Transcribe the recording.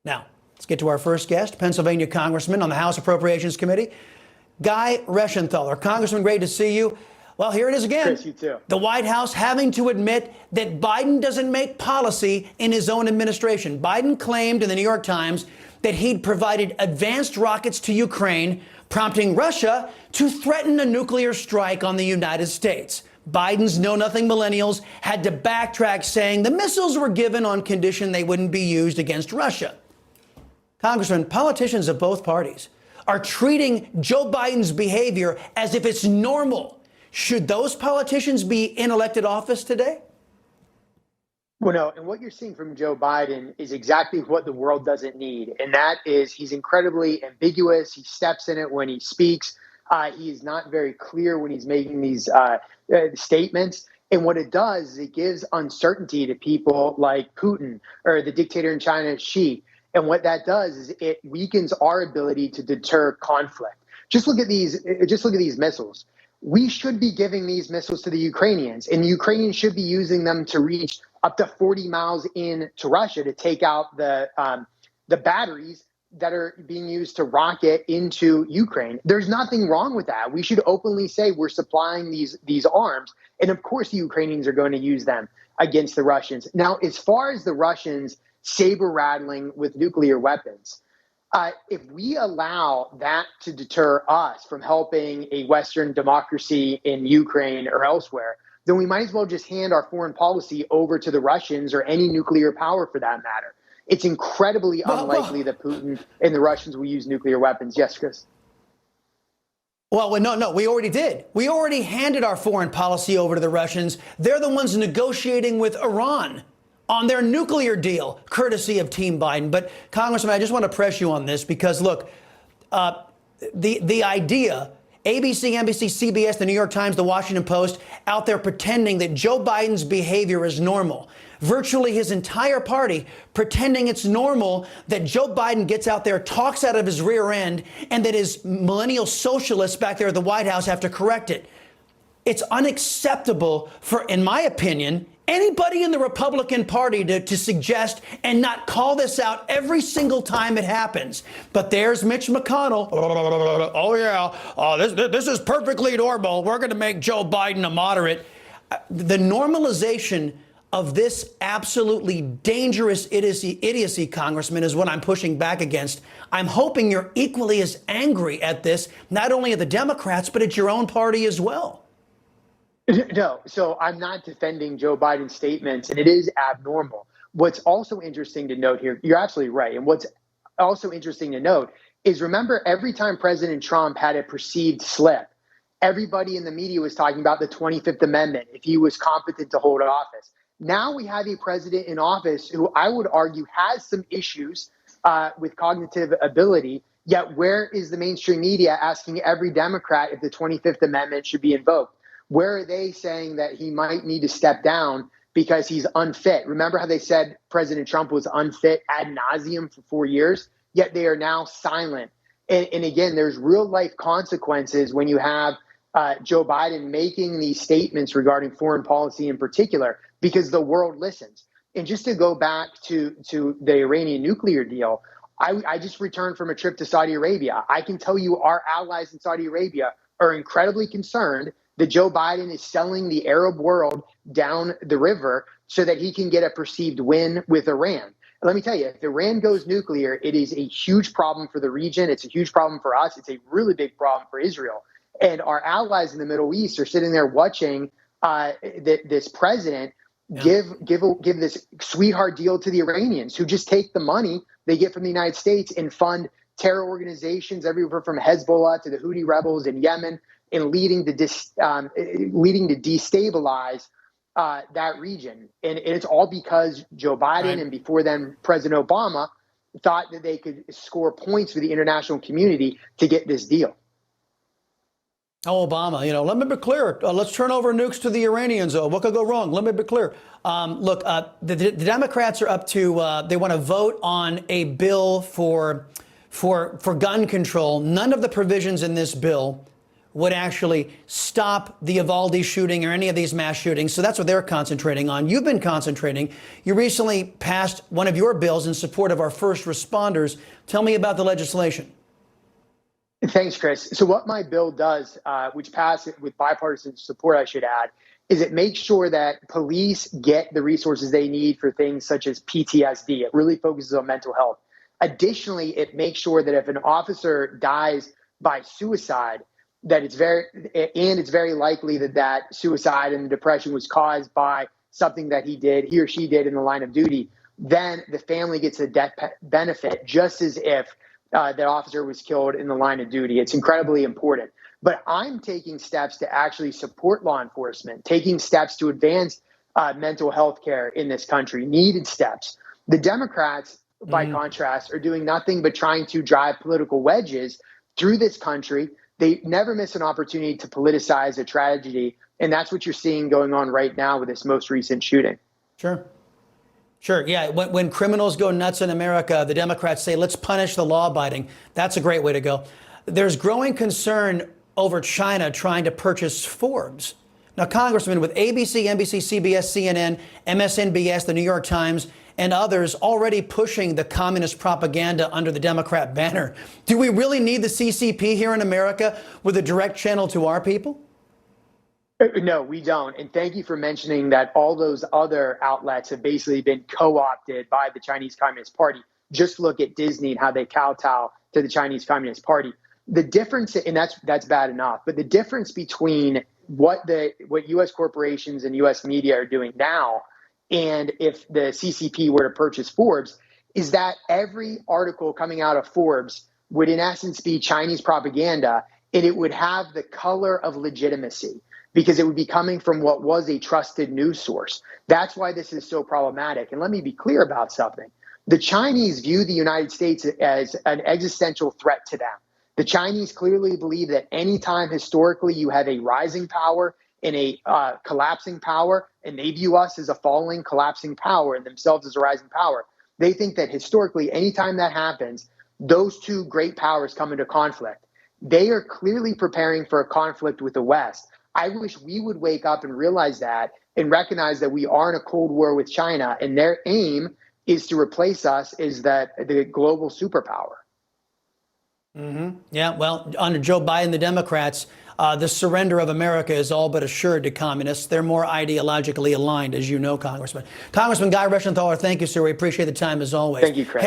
Now, let's get to our first guest, Pennsylvania Congressman on the House Appropriations Committee, Guy Reschenthaler. Congressman, great to see you. Well, here it is again. Chris, you too. The White House having to admit that Biden doesn't make policy in his own administration. Biden claimed in the New York Times that he'd provided advanced rockets to Ukraine, prompting Russia to threaten a nuclear strike on the United States. Biden's know-nothing millennials had to backtrack, saying the missiles were given on condition they wouldn't be used against Russia. Congressman, politicians of both parties are treating Joe Biden's behavior as if it's normal. Should those politicians be in elected office today? Well, no, and what you're seeing from Joe Biden is exactly what the world doesn't need, and that is he's incredibly ambiguous. He steps in it when he speaks. He is not very clear when he's making these statements. And what it does is it gives uncertainty to people like Putin or the dictator in China, Xi. And what that does is it weakens our ability to deter conflict. Just look at these missiles. We should be giving these missiles to the Ukrainians, and the Ukrainians should be using them to reach up to 40 miles into Russia to take out the batteries that are being used to rocket into Ukraine. There's nothing wrong with that. We should openly say we're supplying these arms, and of course the Ukrainians are going to use them against the Russians. Now, as far as the Russians saber rattling with nuclear weapons, if we allow that to deter us from helping a Western democracy in Ukraine or elsewhere, then we might as well just hand our foreign policy over to the Russians or any nuclear power for that matter. It's incredibly unlikely that Putin and the Russians will use nuclear weapons. Yes, Chris. Well, no, we already did. We already handed our foreign policy over to the Russians. They're the ones negotiating with Iran on their nuclear deal, courtesy of Team Biden. But, Congressman, I just want to press you on this because, look, the idea, ABC, NBC, CBS, the New York Times, the Washington Post, out there pretending that Joe Biden's behavior is normal. Virtually his entire party pretending it's normal that Joe Biden gets out there, talks out of his rear end, and that his millennial socialists back there at the White House have to correct it. It's unacceptable for, in my opinion, anybody in the Republican Party to suggest and not call this out every single time it happens. But there's Mitch McConnell. Oh, yeah, this is perfectly normal. We're going to make Joe Biden a moderate. The normalization of this absolutely dangerous idiocy, Congressman, is what I'm pushing back against. I'm hoping you're equally as angry at this, not only at the Democrats, but at your own party as well. No, so I'm not defending Joe Biden's statements, and it is abnormal. What's also interesting to note here, you're absolutely right. And what's also interesting to note is, remember, every time President Trump had a perceived slip, everybody in the media was talking about the 25th Amendment, if he was competent to hold office. Now we have a president in office who I would argue has some issues with cognitive ability, yet where is the mainstream media asking every Democrat if the 25th Amendment should be invoked? Where are they saying that he might need to step down because he's unfit? Remember how they said President Trump was unfit ad nauseum for 4 years, yet they are now silent. And again, there's real life consequences when you have Joe Biden making these statements regarding foreign policy in particular, because the world listens. And just to go back to the Iranian nuclear deal, I just returned from a trip to Saudi Arabia. I can tell you our allies in Saudi Arabia are incredibly concerned that Joe Biden is selling the Arab world down the river so that he can get a perceived win with Iran. And let me tell you, if Iran goes nuclear, it is a huge problem for the region. It's a huge problem for us. It's a really big problem for Israel. And our allies in the Middle East are sitting there watching this president give this sweetheart deal to the Iranians, who just take the money they get from the United States and fund terror organizations everywhere from Hezbollah to the Houthi rebels in Yemen, and leading to destabilize that region. And it's all because Joe Biden and before then President Obama thought that they could score points for the international community to get this deal. Oh, Obama, let me be clear. Let's turn over nukes to the Iranians. What could go wrong? Let me be clear. Look, the Democrats are up to, they want to vote on a bill for gun control. None of the provisions in this bill would actually stop the Uvalde shooting or any of these mass shootings. So that's what they're concentrating on. You've been concentrating. You recently passed one of your bills in support of our first responders. Tell me about the legislation. Thanks, Chris. So what my bill does, which passed with bipartisan support, I should add, is it makes sure that police get the resources they need for things such as PTSD. It really focuses on mental health. Additionally, it makes sure that if an officer dies by suicide, that it's very likely that that suicide and the depression was caused by something that he or she did in the line of duty, then the family gets a death benefit just as if the officer was killed in the line of duty. It's incredibly important. But I'm taking steps to actually support law enforcement, taking steps to advance mental health care in this country, needed steps. The Democrats, by contrast, are doing nothing but trying to drive political wedges through this country. They never miss an opportunity to politicize a tragedy. And that's what you're seeing going on right now with this most recent shooting. Sure. Sure. Yeah. When criminals go nuts in America, the Democrats say, let's punish the law abiding. That's a great way to go. There's growing concern over China trying to purchase Forbes. Now, Congressman, with ABC, NBC, CBS, CNN, MSNBS, the New York Times, and others already pushing the communist propaganda under the Democrat banner, do we really need the CCP here in America with a direct channel to our people? No, we don't. And thank you for mentioning that all those other outlets have basically been co-opted by the Chinese Communist Party. Just look at Disney and how they kowtow to the Chinese Communist Party. The difference, and that's bad enough, but the difference between what U.S. corporations and U.S. media are doing now and if the CCP were to purchase Forbes is that every article coming out of Forbes would in essence be Chinese propaganda, and it would have the color of legitimacy because it would be coming from what was a trusted news source. That's why this is so problematic. And let me be clear about something. The Chinese view the United States as an existential threat to them. The Chinese clearly believe that anytime historically you have a rising power and a collapsing power, and they view us as a falling, collapsing power and themselves as a rising power, they think that historically, anytime that happens, those two great powers come into conflict. They are clearly preparing for a conflict with the West. I wish we would wake up and realize that and recognize that we are in a Cold War with China, and their aim is to replace us as the global superpower. Yeah, well, under Joe Biden, the Democrats, the surrender of America is all but assured to communists. They're more ideologically aligned, as you know, Congressman. Congressman Guy Reschenthaler, thank you, sir. We appreciate the time as always. Thank you, Chris.